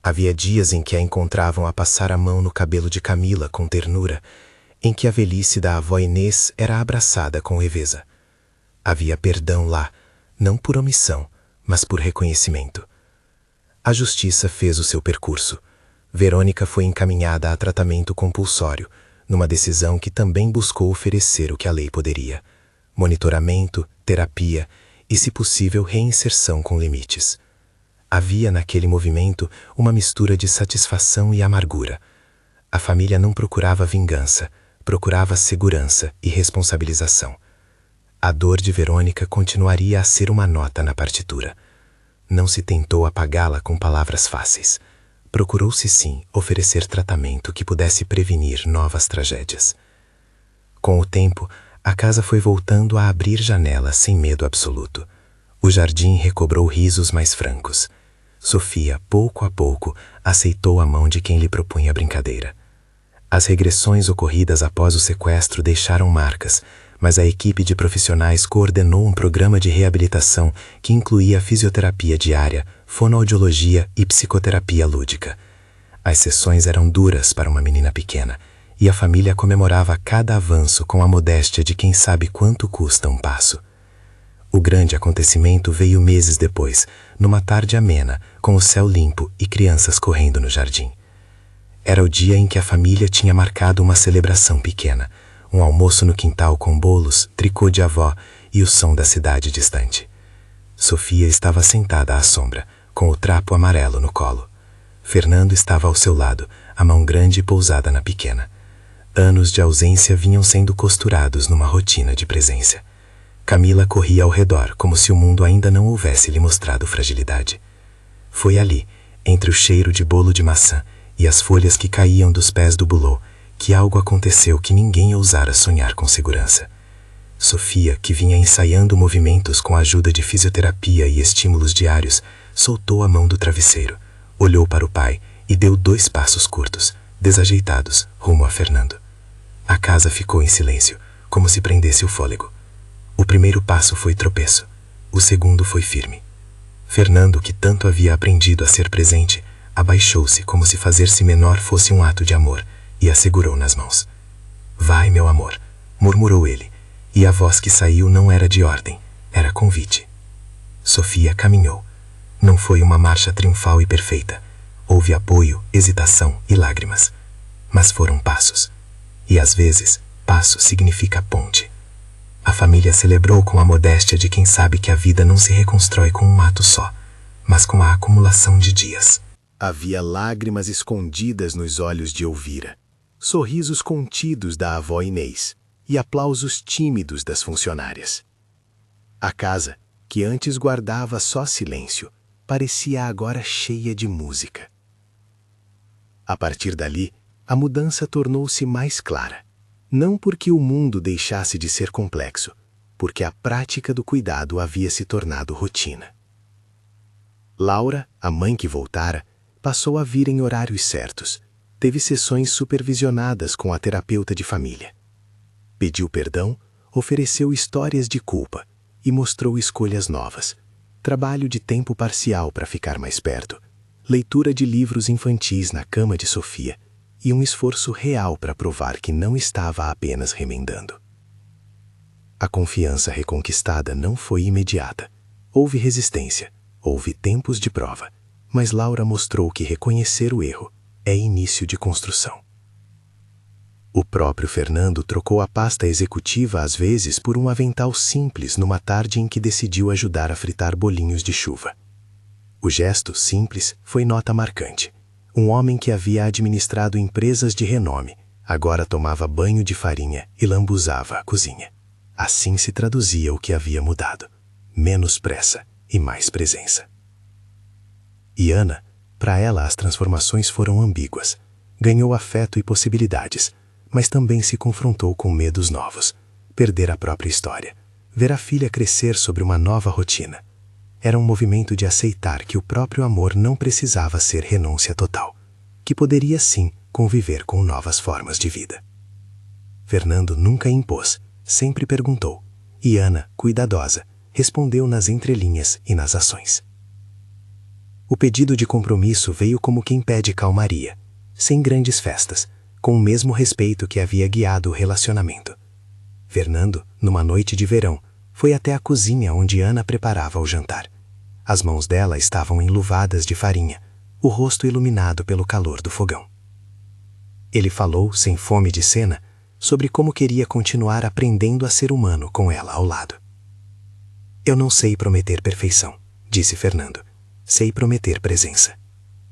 Havia dias em que a encontravam a passar a mão no cabelo de Camila com ternura, em que a velhice da avó Inês era abraçada com leveza. Havia perdão lá, não por omissão, mas por reconhecimento. A justiça fez o seu percurso. Verônica foi encaminhada a tratamento compulsório, numa decisão que também buscou oferecer o que a lei poderia: monitoramento, terapia e, se possível, reinserção com limites. Havia naquele movimento uma mistura de satisfação e amargura. A família não procurava vingança, procurava segurança e responsabilização. A dor de Verônica continuaria a ser uma nota na partitura. Não se tentou apagá-la com palavras fáceis. Procurou-se sim oferecer tratamento que pudesse prevenir novas tragédias. Com o tempo, a casa foi voltando a abrir janelas sem medo absoluto. O jardim recobrou risos mais francos. Sofia, pouco a pouco, aceitou a mão de quem lhe propunha a brincadeira. As regressões ocorridas após o sequestro deixaram marcas, mas a equipe de profissionais coordenou um programa de reabilitação que incluía fisioterapia diária, fonoaudiologia e psicoterapia lúdica. As sessões eram duras para uma menina pequena, e a família comemorava cada avanço com a modéstia de quem sabe quanto custa um passo. O grande acontecimento veio meses depois, numa tarde amena, com o céu limpo e crianças correndo no jardim. Era o dia em que a família tinha marcado uma celebração pequena, um almoço no quintal com bolos, tricô de avó e o som da cidade distante. Sofia estava sentada à sombra, com o trapo amarelo no colo. Fernando estava ao seu lado, a mão grande pousada na pequena. Anos de ausência vinham sendo costurados numa rotina de presença. Camila corria ao redor, como se o mundo ainda não houvesse lhe mostrado fragilidade. Foi ali, entre o cheiro de bolo de maçã e as folhas que caíam dos pés do bulô, que algo aconteceu que ninguém ousara sonhar com segurança. Sofia, que vinha ensaiando movimentos com a ajuda de fisioterapia e estímulos diários, soltou a mão do travesseiro, olhou para o pai e deu 2 passos curtos, desajeitados, rumo a Fernando. A casa ficou em silêncio, como se prendesse o fôlego. O primeiro passo foi tropeço, o segundo foi firme. Fernando, que tanto havia aprendido a ser presente, abaixou-se como se fazer-se menor fosse um ato de amor e a segurou nas mãos. "Vai, meu amor", murmurou ele, e a voz que saiu não era de ordem, era convite. Sofia caminhou. Não foi uma marcha triunfal e perfeita. Houve apoio, hesitação e lágrimas. Mas foram passos. E às vezes, passo significa ponte. A família celebrou com a modéstia de quem sabe que a vida não se reconstrói com um ato só. mas com a acumulação de dias. Havia lágrimas escondidas nos olhos de Elvira, sorrisos contidos da avó Inês e aplausos tímidos das funcionárias. A casa, que antes guardava só silêncio, parecia agora cheia de música. A partir dali, a mudança tornou-se mais clara, não porque o mundo deixasse de ser complexo, porque a prática do cuidado havia se tornado rotina. Laura, a mãe que voltara, passou a vir em horários certos, teve sessões supervisionadas com a terapeuta de família. Pediu perdão, ofereceu histórias de culpa e mostrou escolhas novas, trabalho de tempo parcial para ficar mais perto, leitura de livros infantis na cama de Sofia e um esforço real para provar que não estava apenas remendando. A confiança reconquistada não foi imediata. Houve resistência, houve tempos de prova, mas Laura mostrou que reconhecer o erro é início de construção. O próprio Fernando trocou a pasta executiva às vezes por um avental simples numa tarde em que decidiu ajudar a fritar bolinhos de chuva. O gesto simples foi nota marcante. Um homem que havia administrado empresas de renome, agora tomava banho de farinha e lambuzava a cozinha. Assim se traduzia o que havia mudado: menos pressa e mais presença. E Ana, para ela as transformações foram ambíguas. Ganhou afeto e possibilidades, mas também se confrontou com medos novos. Perder a própria história, ver a filha crescer sobre uma nova rotina. Era um movimento de aceitar que o próprio amor não precisava ser renúncia total, que poderia sim conviver com novas formas de vida. Fernando nunca impôs, sempre perguntou, e Ana, cuidadosa, respondeu nas entrelinhas e nas ações. O pedido de compromisso veio como quem pede calmaria, sem grandes festas, com o mesmo respeito que havia guiado o relacionamento. Fernando, numa noite de verão, foi até a cozinha onde Ana preparava o jantar. As mãos dela estavam enluvadas de farinha, o rosto iluminado pelo calor do fogão. Ele falou, sem fome de cena, sobre como queria continuar aprendendo a ser humano com ela ao lado. Eu não sei prometer perfeição, disse Fernando. Sei prometer presença.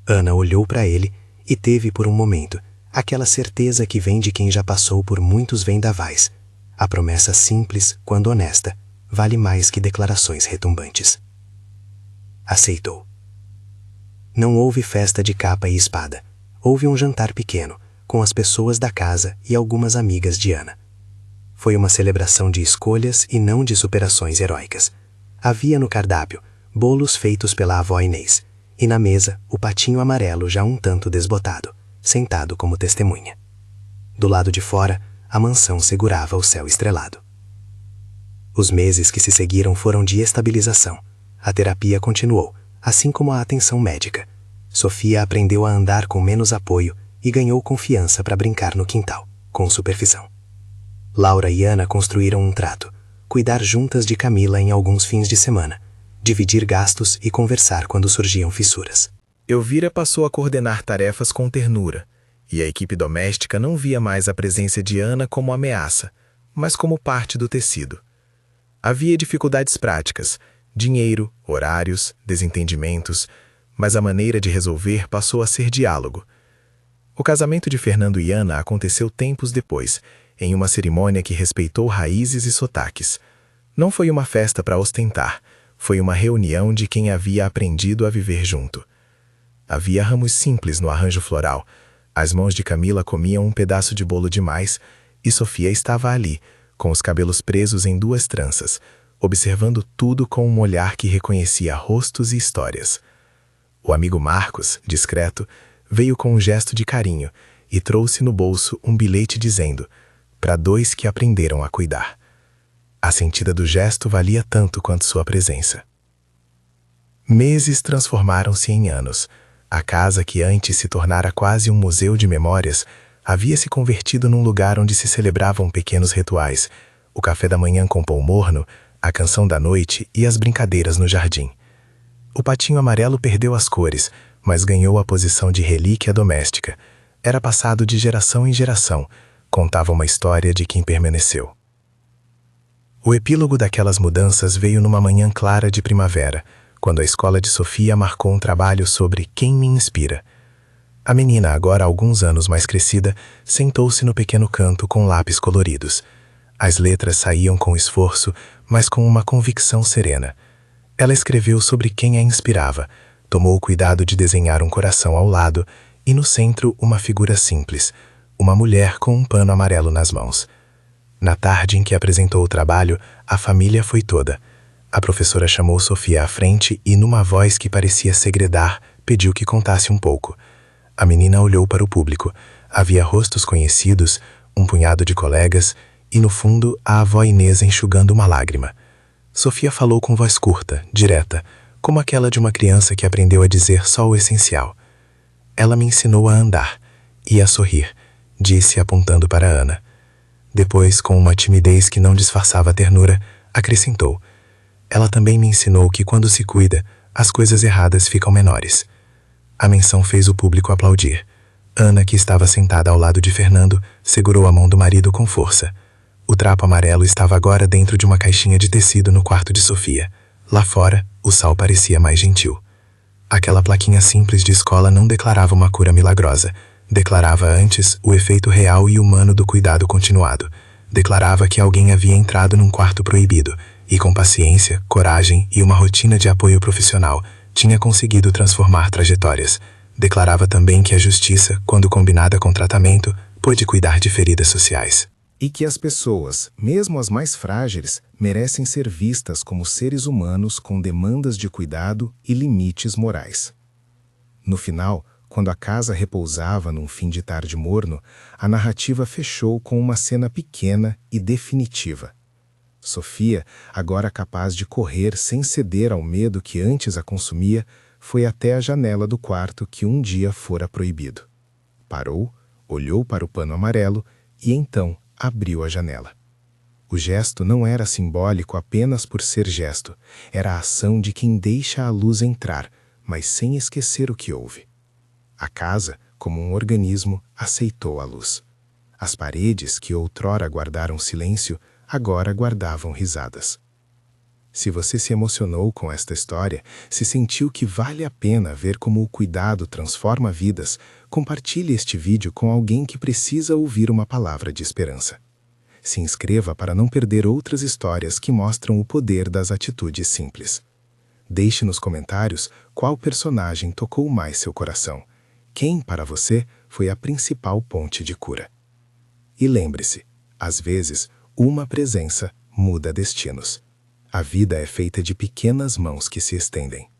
Ana olhou para ele e teve por um momento aquela certeza que vem de quem já passou por muitos vendavais. A promessa simples, quando honesta, vale mais que declarações retumbantes. Aceitou. Não houve festa de capa e espada. Houve um jantar pequeno, com as pessoas da casa e algumas amigas de Ana. Foi uma celebração de escolhas e não de superações heróicas. Havia no cardápio bolos feitos pela avó Inês, e na mesa o patinho amarelo já um tanto desbotado, sentado como testemunha. Do lado de fora, a mansão segurava o céu estrelado. Os meses que se seguiram foram de estabilização. A terapia continuou, assim como a atenção médica. Sofia aprendeu a andar com menos apoio e ganhou confiança para brincar no quintal, com supervisão. Laura e Ana construíram um trato: cuidar juntas de Camila em alguns fins de semana, dividir gastos e conversar quando surgiam fissuras. Elvira passou a coordenar tarefas com ternura, e a equipe doméstica não via mais a presença de Ana como ameaça, mas como parte do tecido. Havia dificuldades práticas, dinheiro, horários, desentendimentos, mas a maneira de resolver passou a ser diálogo. O casamento de Fernando e Ana aconteceu tempos depois, em uma cerimônia que respeitou raízes e sotaques. Não foi uma festa para ostentar, foi uma reunião de quem havia aprendido a viver junto. Havia ramos simples no arranjo floral. As mãos de Camila comiam um pedaço de bolo demais e Sofia estava ali, com os cabelos presos em 2 tranças, observando tudo com um olhar que reconhecia rostos e histórias. O amigo Marcos, discreto, veio com um gesto de carinho e trouxe no bolso um bilhete dizendo: para 2 que aprenderam a cuidar. A sentida do gesto valia tanto quanto sua presença. Meses transformaram-se em anos. A casa que antes se tornara quase um museu de memórias havia se convertido num lugar onde se celebravam pequenos rituais: o café da manhã com pão morno, a canção da noite e as brincadeiras no jardim. O patinho amarelo perdeu as cores, mas ganhou a posição de relíquia doméstica. Era passado de geração em geração, contava uma história de quem permaneceu. O epílogo daquelas mudanças veio numa manhã clara de primavera, quando a escola de Sofia marcou um trabalho sobre quem me inspira. A menina, agora alguns anos mais crescida, sentou-se no pequeno canto com lápis coloridos. As letras saíam com esforço, mas com uma convicção serena. Ela escreveu sobre quem a inspirava, tomou o cuidado de desenhar um coração ao lado e no centro uma figura simples, uma mulher com um pano amarelo nas mãos. Na tarde em que apresentou o trabalho, a família foi toda. A professora chamou Sofia à frente e, numa voz que parecia segredar, pediu que contasse um pouco. A menina olhou para o público. Havia rostos conhecidos, um punhado de colegas e, no fundo, a avó Inês enxugando uma lágrima. Sofia falou com voz curta, direta, como aquela de uma criança que aprendeu a dizer só o essencial. Ela me ensinou a andar e a sorrir, disse apontando para Ana. Depois, com uma timidez que não disfarçava a ternura, acrescentou: ela também me ensinou que quando se cuida, as coisas erradas ficam menores. A menção fez o público aplaudir. Ana, que estava sentada ao lado de Fernando, segurou a mão do marido com força. O trapo amarelo estava agora dentro de uma caixinha de tecido no quarto de Sofia. Lá fora, o sol parecia mais gentil. Aquela plaquinha simples de escola não declarava uma cura milagrosa. Declarava antes o efeito real e humano do cuidado continuado. Declarava que alguém havia entrado num quarto proibido e, com paciência, coragem e uma rotina de apoio profissional, tinha conseguido transformar trajetórias. Declarava também que a justiça, quando combinada com tratamento, pôde cuidar de feridas sociais. E que as pessoas, mesmo as mais frágeis, merecem ser vistas como seres humanos com demandas de cuidado e limites morais. No final, quando a casa repousava num fim de tarde morno, a narrativa fechou com uma cena pequena e definitiva. Sofia, agora capaz de correr sem ceder ao medo que antes a consumia, foi até a janela do quarto que um dia fora proibido. Parou, olhou para o pano amarelo e então abriu a janela. O gesto não era simbólico apenas por ser gesto, era a ação de quem deixa a luz entrar, mas sem esquecer o que houve. A casa, como um organismo, aceitou a luz. As paredes, que outrora guardaram silêncio, agora guardavam risadas. Se você se emocionou com esta história, se sentiu que vale a pena ver como o cuidado transforma vidas, compartilhe este vídeo com alguém que precisa ouvir uma palavra de esperança. Se inscreva para não perder outras histórias que mostram o poder das atitudes simples. Deixe nos comentários qual personagem tocou mais seu coração. Quem, para você, foi a principal ponte de cura? E lembre-se, às vezes, uma presença muda destinos. A vida é feita de pequenas mãos que se estendem.